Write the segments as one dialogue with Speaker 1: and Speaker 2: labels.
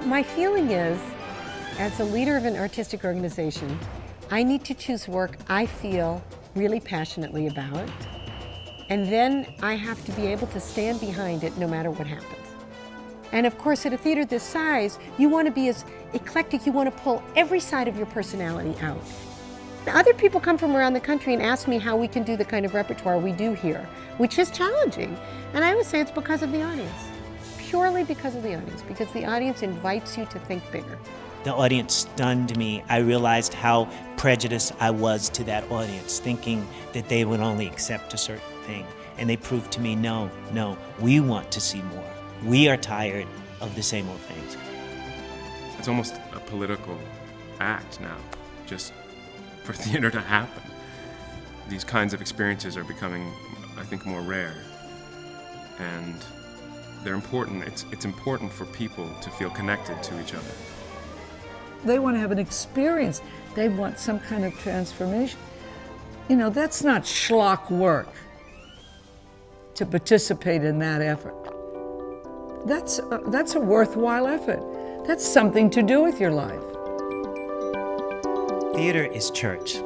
Speaker 1: My feeling is, as a leader of an artistic organization, I need to choose work I feel really passionately about, and then I have to be able to stand behind it no matter what happens. And of course, at a theater this size, you want to be as eclectic, you want to pull every side of your personality out. Other people come from around the country and ask me how we can do the kind of repertoire we do here, which is challenging. And I always say it's because of the audience. Purely because of the audience, because the audience invites you to think bigger.
Speaker 2: The audience stunned me. I realized how prejudiced I was to that audience, thinking that they would only accept a certain thing. And they proved to me, no, we want to see more. We are tired of the same old things.
Speaker 3: It's almost a political act now, just for theater to happen. These kinds of experiences are becoming, I think, more rare. And they're important. It's important for people to feel connected to each other.
Speaker 4: They want to have an experience. They want some kind of transformation. You know, that's not schlock work to participate in that effort. That's a worthwhile effort. That's something to do with your life.
Speaker 2: Theater is church.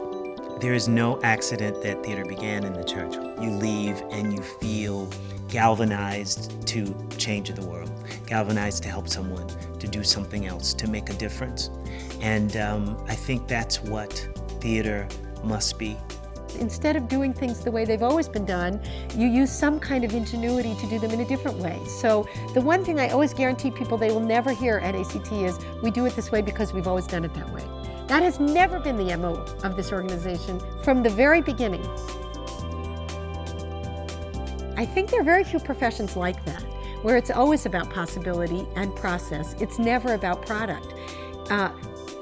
Speaker 2: There is no accident that theater began in the church. You leave and you feel galvanized to change the world, galvanized to help someone, to do something else, to make a difference. And I think that's what theater must be.
Speaker 1: Instead of doing things the way they've always been done, you use some kind of ingenuity to do them in a different way. So the one thing I always guarantee people they will never hear at A.C.T. is, we do it this way because we've always done it that way. That has never been the MO of this organization from the very beginning. I think there are very few professions like that, where it's always about possibility and process. It's never about product.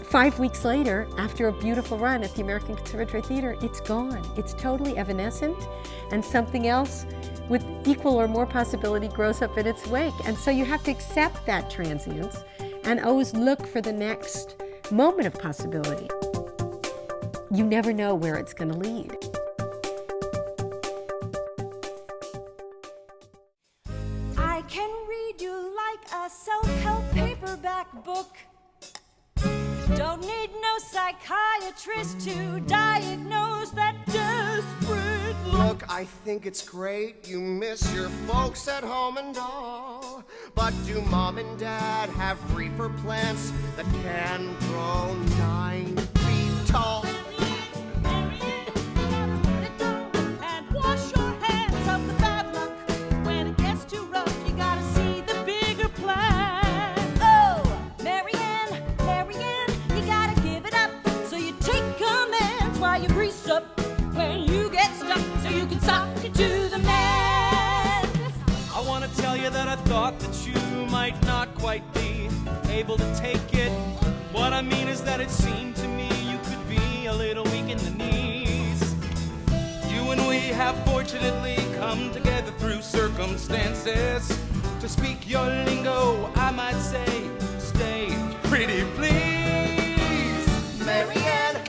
Speaker 1: 5 weeks later, after a beautiful run at the American Conservatory Theater, it's gone. It's totally evanescent, and something else with equal or more possibility grows up in its wake. And so you have to accept that transience and always look for the next moment of possibility. You never know where it's going to lead.
Speaker 5: I can read you like a self-help paperback book. Don't need no psychiatrist to diagnose that desperate
Speaker 6: look. I think it's great you miss your folks at home and all, but do mom and dad have reefer plants that can grow 9 feet tall?
Speaker 5: And wash your hands of the bad luck. When it gets too rough, you gotta see the bigger plan. Oh, Marianne, you gotta give it up. So you take commands while you grease up when you get stuck, so you can sock it to the man.
Speaker 7: I want to tell you that I thought that you might not quite be able to take it. What I mean is that it seemed to me you could be a little weak in the knees. You and we have fortunately come together through circumstances. To speak your lingo, I might say, stay pretty please.
Speaker 6: Marianne,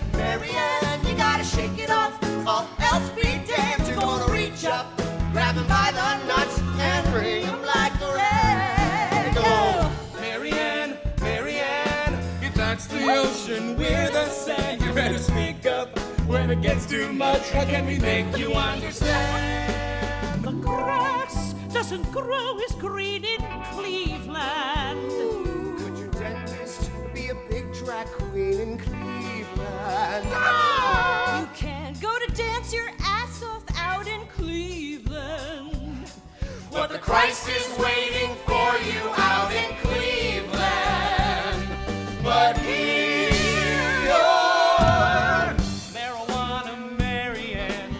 Speaker 6: you gotta shake it off, or else be damned. You're gonna reach up, grab him by the nuts, and bring him like a rag.
Speaker 7: Oh, Marianne, you touch the ocean with the sand. You better speak up when it gets too much. How can we make you understand?
Speaker 5: The grass doesn't grow as green in Cleveland.
Speaker 6: Could your dentist be a big drag queen in Cleveland?
Speaker 5: You can't go to dance your ass off out in Cleveland.
Speaker 6: But the Christ is waiting for you out in Cleveland. But here you're
Speaker 7: Marijuana, Marianne.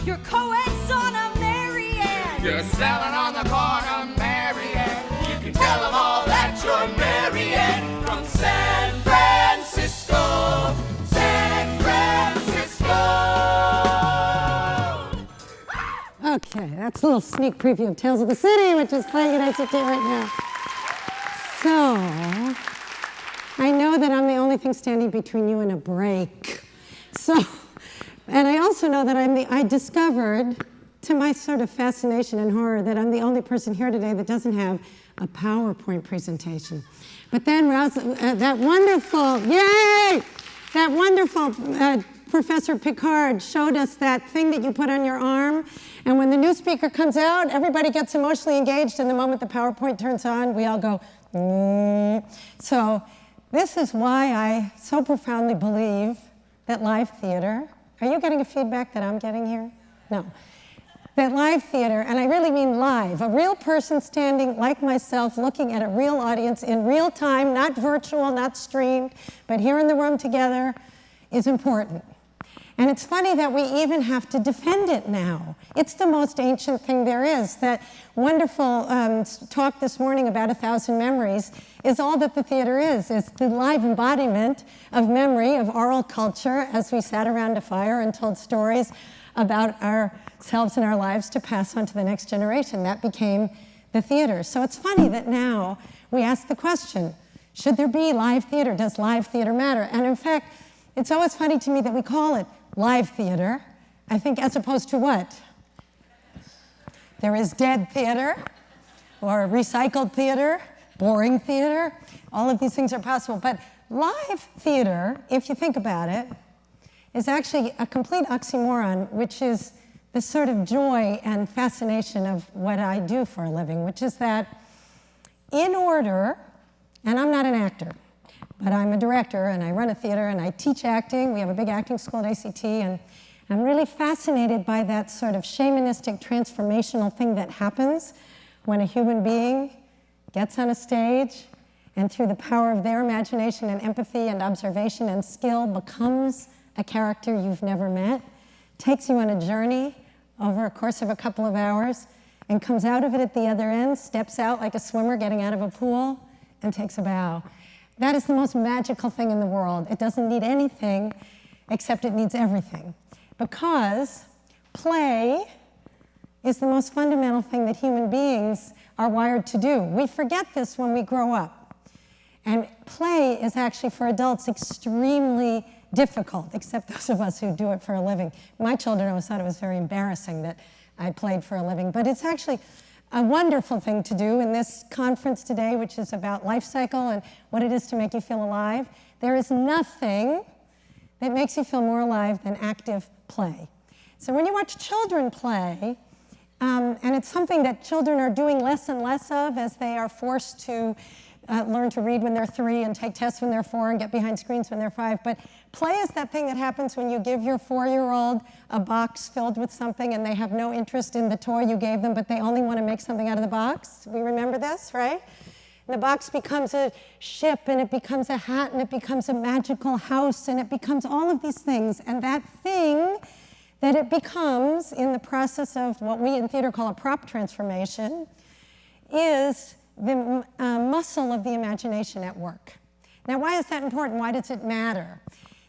Speaker 5: Your co-ed's on a Marianne.
Speaker 6: You're selling on the corner, Marianne. You can tell them all that you're Marianne from San Francisco. San Francisco.
Speaker 1: Okay, that's a little sneak preview of Tales of the City, which is playing at A.C.T. right now. So, I know that I'm the only thing standing between you and a break. So, and I also know that I discovered, to my sort of fascination and horror, that I'm the only person here today that doesn't have a PowerPoint presentation. But then that wonderful Professor Picard showed us that thing that you put on your arm, and when the new speaker comes out, everybody gets emotionally engaged, and the moment the PowerPoint turns on, we all go, So this is why I so profoundly believe that live theater, are you getting a feedback that I'm getting here? No. That live theater, and I really mean live, a real person standing like myself looking at a real audience in real time, not virtual, not streamed, but here in the room together, is important. And it's funny that we even have to defend it now. It's the most ancient thing there is. That wonderful talk this morning about 1,000 memories is all that the theater is. It's the live embodiment of memory, of oral culture, as we sat around a fire and told stories about ourselves and our lives to pass on to the next generation. That became the theater. So it's funny that now we ask the question, should there be live theater? Does live theater matter? And in fact, it's always funny to me that we call it live theater, I think, as opposed to what? There is dead theater, or recycled theater, boring theater. All of these things are possible. But live theater, if you think about it, is actually a complete oxymoron, which is the sort of joy and fascination of what I do for a living, which is that in order, and I'm not an actor, but I'm a director, and I run a theater, and I teach acting. We have a big acting school at A.C.T., and I'm really fascinated by that sort of shamanistic, transformational thing that happens when a human being gets on a stage and through the power of their imagination and empathy and observation and skill becomes a character you've never met, takes you on a journey over a course of a couple of hours, and comes out of it at the other end, steps out like a swimmer getting out of a pool, and takes a bow. That is the most magical thing in the world. It doesn't need anything, except it needs everything. Because play is the most fundamental thing that human beings are wired to do. We forget this when we grow up. And play is actually, for adults, extremely difficult, except those of us who do it for a living. My children always thought it was very embarrassing that I played for a living, but it's actually a wonderful thing to do in this conference today, which is about life cycle and what it is to make you feel alive. There is nothing that makes you feel more alive than active play. So when you watch children play, and it's something that children are doing less and less of as they are forced to learn to read when they're 3 and take tests when they're 4 and get behind screens when they're 5. But play is that thing that happens when you give your 4-year-old a box filled with something and they have no interest in the toy you gave them, but they only want to make something out of the box. We remember this, right? And the box becomes a ship, and it becomes a hat, and it becomes a magical house, and it becomes all of these things. And that thing that it becomes in the process of what we in theater call a prop transformation is the muscle of the imagination at work. Now, why is that important? Why does it matter?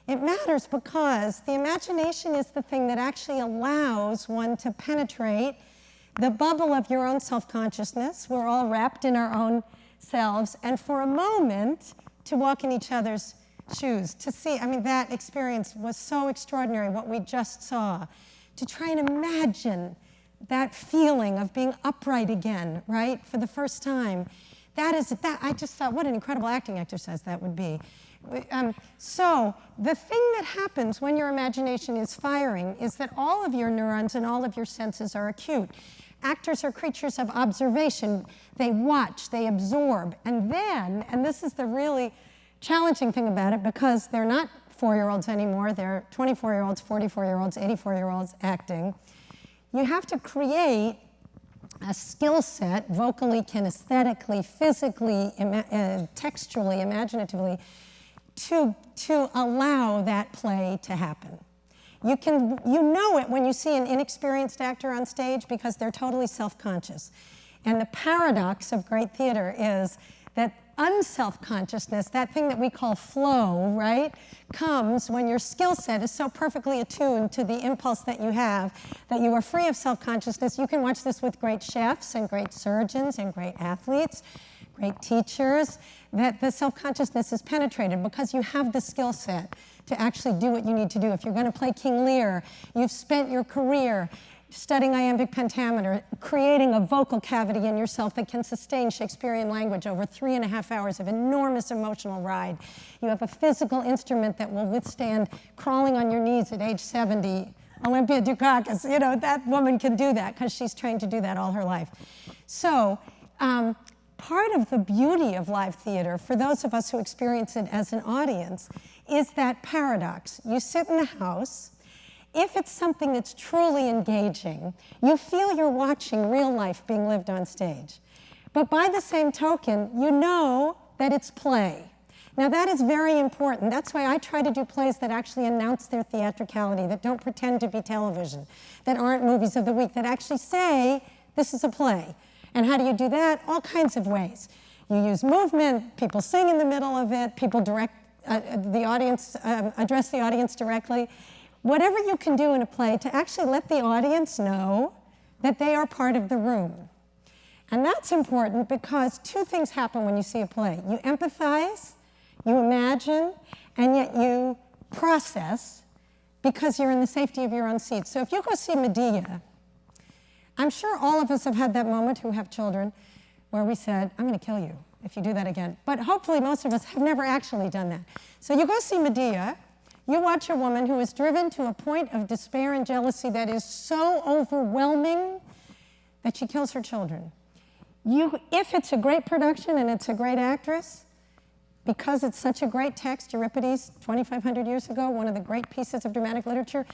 Speaker 1: It matters because the imagination is the thing that actually allows one to penetrate the bubble of your own self-consciousness. We're all wrapped in our own selves, and for a moment to walk in each other's shoes, to see, I mean, that experience was so extraordinary, what we just saw, to try and imagine that feeling of being upright again, right, for the first time. That I just thought, what an incredible acting exercise that would be. So the thing that happens when your imagination is firing is that all of your neurons and all of your senses are acute. Actors are creatures of observation. They watch, they absorb, and then, and this is the really challenging thing about it, because they're not 4-year-olds anymore, they're 24-year-olds, 44-year-olds, 84-year-olds acting. You have to create a skill set, vocally, kinesthetically, physically, textually, imaginatively, to allow that play to happen. You know it when you see an inexperienced actor on stage because they're totally self-conscious. And the paradox of great theater is that unself-consciousness, that thing that we call flow, right, comes when your skill set is so perfectly attuned to the impulse that you have that you are free of self-consciousness. You can watch this with great chefs and great surgeons and great athletes, great teachers, that the self-consciousness is penetrated because you have the skill set to actually do what you need to do. If you're going to play King Lear, you've spent your career
Speaker 8: studying iambic pentameter, creating a vocal cavity in yourself that can sustain Shakespearean language over 3.5 hours of enormous emotional ride. You have a physical instrument that will withstand crawling on your knees at age 70. Olympia Dukakis, that woman can do that because she's trained to do that all her life. So part of the beauty of live theater, for those of us who experience it as an audience, is that paradox. You sit in the house. If it's something that's truly engaging, you feel you're watching real life being lived on stage. But by the same token, you know that it's play. Now that is very important. That's why I try to do plays that actually announce their theatricality, that don't pretend to be television, that aren't movies of the week, that actually say, this is a play. And how do you do that? All kinds of ways. You use movement, people sing in the middle of it, people direct the audience, address the audience directly. Whatever you can do in a play to actually let the audience know that they are part of the room. And that's important because two things happen when you see a play. You empathize, you imagine, and yet you process because you're in the safety of your own seat. So if you go see Medea, I'm sure all of us have had that moment who have children where we said, I'm going to kill you if you do that again. But hopefully most of us have never actually done that. So you go see Medea. You watch a woman who is driven to a point of despair and jealousy that is so overwhelming that she kills her children. If it's a great production and it's a great actress, because it's such a great text, Euripides, 2,500 years ago, one of the great pieces of dramatic literature,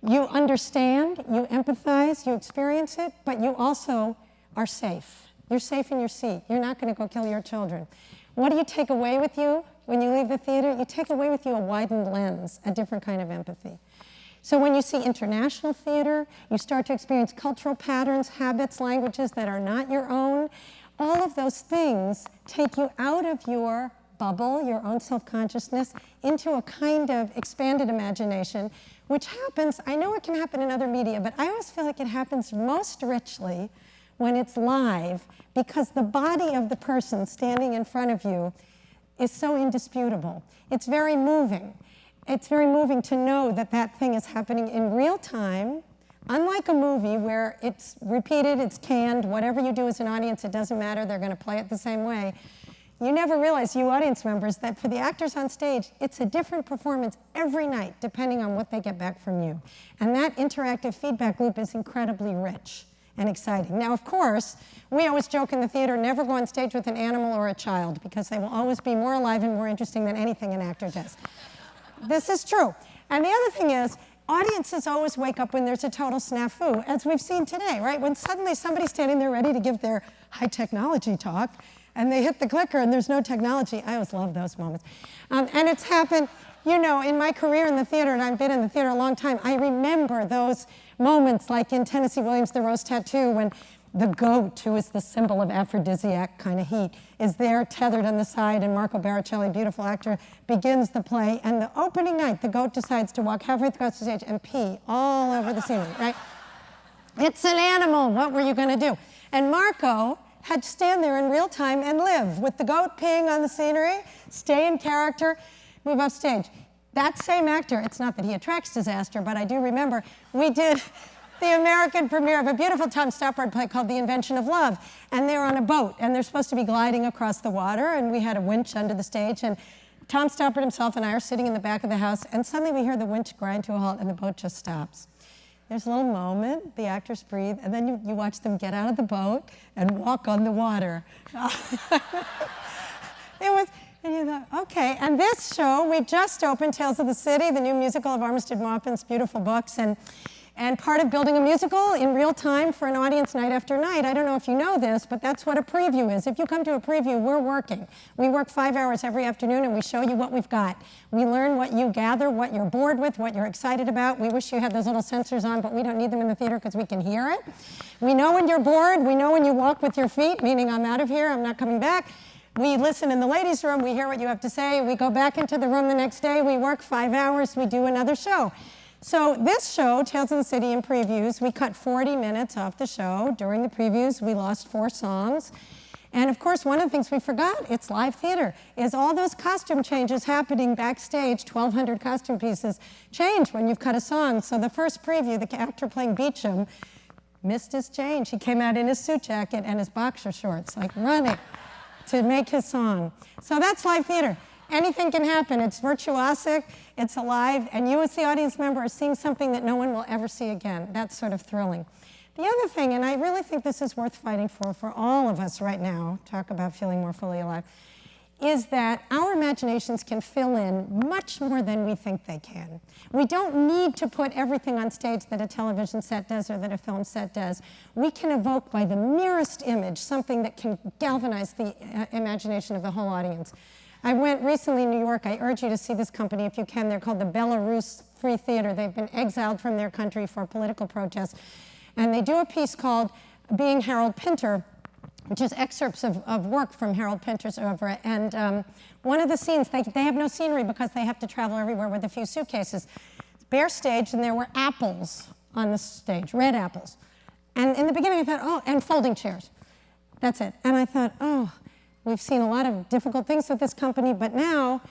Speaker 8: you understand, you empathize, you experience it, but you also are safe. You're safe in your seat. You're not going to go kill your children. What do you take away with you when you leave the theater? You take away with you a widened lens, a different kind of empathy. So when you see international theater, you start to experience cultural patterns, habits, languages that are not your own. All of those things take you out of your bubble, your own self-consciousness, into a kind of expanded imagination, which happens, I know it can happen in other media, but I always feel like it happens most richly when it's live, because the body of the person standing in front of you is so indisputable. It's very moving. It's very moving to know that that thing is happening in real time, unlike a movie where it's repeated, it's canned, whatever you do as an audience, it doesn't matter, they're going to play it the same way. You never realize, you audience members, that for the actors on stage, it's a different performance every night, depending on what they get back from you. And that interactive feedback loop is incredibly rich and exciting. Now, of course, we always joke in the theater, never go on stage with an animal or a child, because they will always be more alive and more interesting than anything an actor does. This is true. And the other thing is, audiences always wake up when there's a total snafu, as we've seen today, right? When suddenly somebody's standing there ready to give their high technology talk, and they hit the clicker and there's no technology. I always love those moments. And it's happened, in my career in the theater, and I've been in the theater a long time, I remember those moments like in Tennessee Williams' The Rose Tattoo, when the goat, who is the symbol of aphrodisiac kind of heat, is there tethered on the side, and Marco Baricelli, beautiful actor, begins the play, and the opening night, the goat decides to walk halfway across the stage and pee all over the scenery, right? It's an animal, what were you gonna do? And Marco had to stand there in real time and live with the goat peeing on the scenery, stay in character, move off stage. That same actor, it's not that he attracts disaster, but I do remember, we did the American premiere of a beautiful Tom Stoppard play called The Invention of Love, and they're on a boat, and they're supposed to be gliding across the water, and we had a winch under the stage, and Tom Stoppard himself and I are sitting in the back of the house, and suddenly we hear the winch grind to a halt, and the boat just stops. There's a little moment, the actors breathe, and then you watch them get out of the boat and walk on the water. And you thought, okay, and this show, we just opened Tales of the City, the new musical of Armistead Maupin's beautiful books, and part of building a musical in real time for an audience night after night, I don't know if you know this, but that's what a preview is. If you come to a preview, we're working. We work 5 hours every afternoon, and we show you what we've got. We learn what you gather, what you're bored with, what you're excited about. We wish you had those little sensors on, but we don't need them in the theater because we can hear it. We know when you're bored. We know when you walk with your feet, meaning I'm out of here, I'm not coming back. We listen in the ladies' room. We hear what you have to say. We go back into the room the next day. We work 5 hours. We do another show. So this show, Tales of the City in previews, we cut 40 minutes off the show. During the previews, we lost 4 songs. And of course, one of the things we forgot, it's live theater, is all those costume changes happening backstage, 1,200 costume pieces, change when you've cut a song. So the first preview, the actor playing Beecham, missed his change. He came out in his suit jacket and his boxer shorts, like running to make his song. So that's live theater. Anything can happen. It's virtuosic, it's alive, and you as the audience member are seeing something that no one will ever see again. That's sort of thrilling. The other thing, and I really think this is worth fighting for all of us right now, talk about feeling more fully alive, is that our imaginations can fill in much more than we think they can. We don't need to put everything on stage that a television set does or that a film set does. We can evoke by the merest image something that can galvanize the imagination of the whole audience. I went recently in New York. I urge you to see this company if you can. They're called the Belarus Free Theater. They've been exiled from their country for political protests. And they do a piece called Being Harold Pinter, which is excerpts of work from Harold Pinter's oeuvre. And one of the scenes, they have no scenery because they have to travel everywhere with a few suitcases. Bare stage, and there were apples on the stage, red apples. And in the beginning I thought, oh, and folding chairs. That's it. And I thought, oh, we've seen a lot of difficult things with this company, but now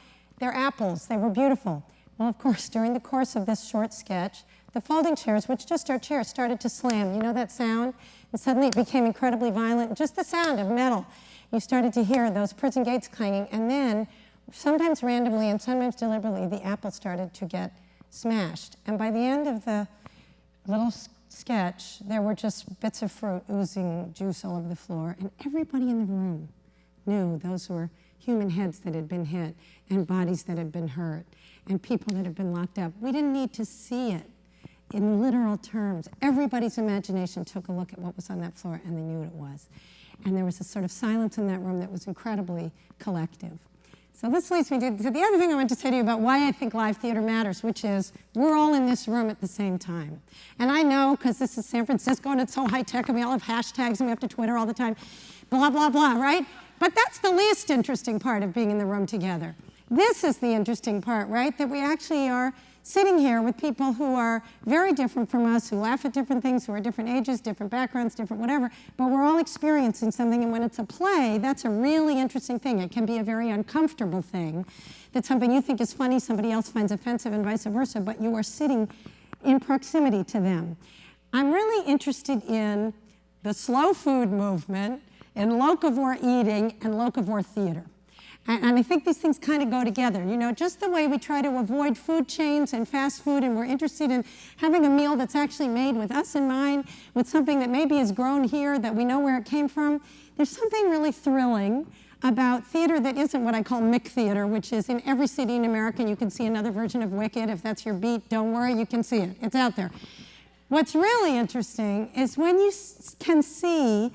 Speaker 8: they're apples. They were beautiful. Well, of course, during the course of this short sketch, the folding chairs, which just are chairs, started to slam. You know that sound? And suddenly it became incredibly violent. Just the sound of metal. You started to hear those prison gates clanging, and then, sometimes randomly and sometimes deliberately, the apple started to get smashed. And by the end of the little sketch, there were just bits of fruit oozing juice all over the floor, and everybody in the room knew those were human heads that had been hit, and bodies that had been hurt, and people that had been locked up. We didn't need to see it in literal terms. Everybody's imagination took a look at what was on that floor, and they knew what it was. And there was a sort of silence in that room that was incredibly collective. So this leads me to the other thing I want to say to you about why I think live theater matters, which is we're all in this room at the same time. And I know, because this is San Francisco and it's so high-tech and we all have hashtags and we have to Twitter all the time, blah, blah, blah, right? But that's the least interesting part of being in the room together. This is the interesting part, right? That we actually are sitting here with people who are very different from us, who laugh at different things, who are different ages, different backgrounds, different whatever, but we're all experiencing something, and when it's a play, that's a really interesting thing. It can be a very uncomfortable thing, that something you think is funny, somebody else finds offensive, and vice versa, but you are sitting in proximity to them. I'm really interested in the slow food movement, in locavore eating, and locavore theater. And I think these things kind of go together. You know, just the way we try to avoid food chains and fast food, and we're interested in having a meal that's actually made with us in mind, with something that maybe is grown here, that we know where it came from. There's something really thrilling about theater that isn't what I call Mick theater, which is in every city in America. You can see another version of Wicked. If that's your beat, don't worry, you can see it. It's out there. What's really interesting is when you can see,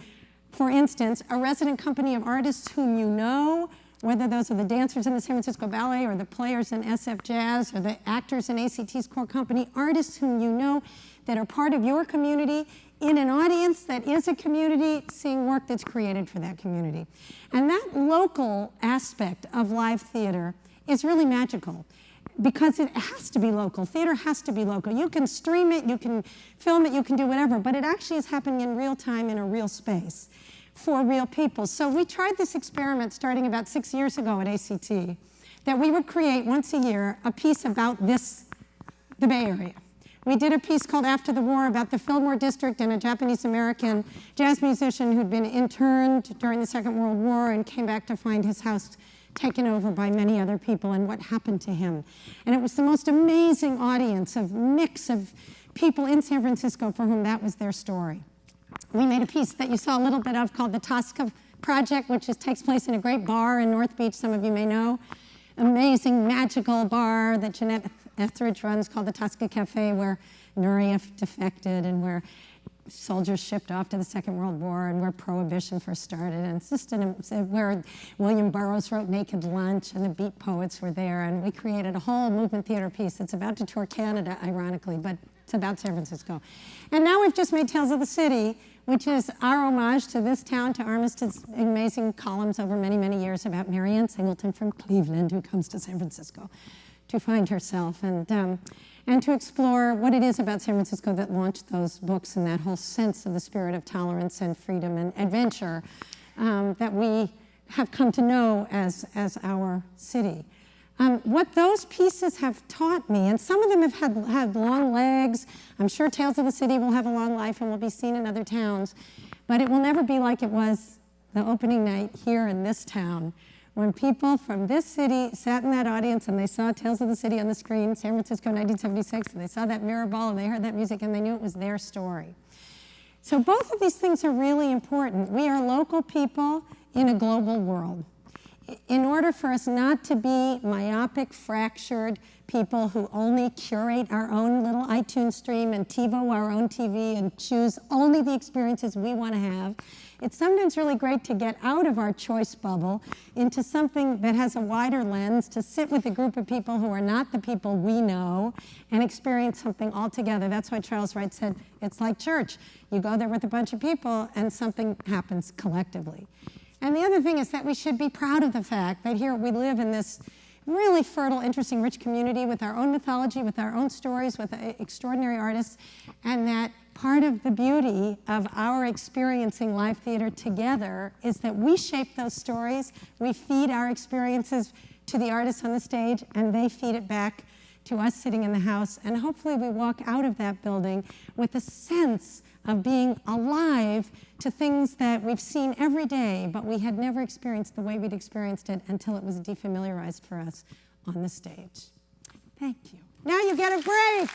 Speaker 8: for instance, a resident company of artists whom you know, whether those are the dancers in the San Francisco Ballet or the players in SF Jazz or the actors in A.C.T's core company, artists whom you know that are part of your community in an audience that is a community seeing work that's created for that community. And that local aspect of live theater is really magical because it has to be local. Theater has to be local. You can stream it, you can film it, you can do whatever, but it actually is happening in real time in a real space for real people. So we tried this experiment starting about 6 years ago at A.C.T. that we would create once a year a piece about the Bay Area. We did a piece called After the War about the Fillmore District and a Japanese-American jazz musician who'd been interned during the Second World War and came back to find his house taken over by many other people and what happened to him. And it was the most amazing audience, of mix of people in San Francisco for whom that was their story. We made a piece that you saw a little bit of called the Tosca Project, which takes place in a great bar in North Beach, some of you may know. Amazing, magical bar that Jeanette Etheridge runs called the Tosca Cafe, where Nureyev defected and where soldiers shipped off to the Second World War and where Prohibition first started. And it's just where William Burroughs wrote Naked Lunch and the Beat Poets were there. And we created a whole movement theater piece that's about to tour Canada, ironically, but it's about San Francisco. And now we've just made Tales of the City, which is our homage to this town, to Armistead's amazing columns over many, many years about Marianne Singleton from Cleveland, who comes to San Francisco to find herself and to explore what it is about San Francisco that launched those books and that whole sense of the spirit of tolerance and freedom and adventure that we have come to know as our city. what those pieces have taught me, and some of them have had long legs. I'm sure Tales of the City will have a long life and will be seen in other towns, but it will never be like it was the opening night here in this town, when people from this city sat in that audience and they saw Tales of the City on the screen, San Francisco 1976, and they saw that mirror ball and they heard that music and they knew it was their story. So both of these things are really important. We are local people in a global world. In order for us not to be myopic, fractured people who only curate our own little iTunes stream and TiVo our own TV and choose only the experiences we want to have, it's sometimes really great to get out of our choice bubble into something that has a wider lens, to sit with a group of people who are not the people we know and experience something altogether. That's why Charles Wright said, it's like church. You go there with a bunch of people and something happens collectively. And the other thing is that we should be proud of the fact that here we live in this really fertile, interesting, rich community with our own mythology, with our own stories, with extraordinary artists, and that part of the beauty of our experiencing live theater together is that we shape those stories, we feed our experiences to the artists on the stage, and they feed it back to us sitting in the house, and hopefully we walk out of that building with a sense of being alive to things that we've seen every day, but we had never experienced the way we'd experienced it until it was defamiliarized for us on the stage. Thank you. Now you get a break.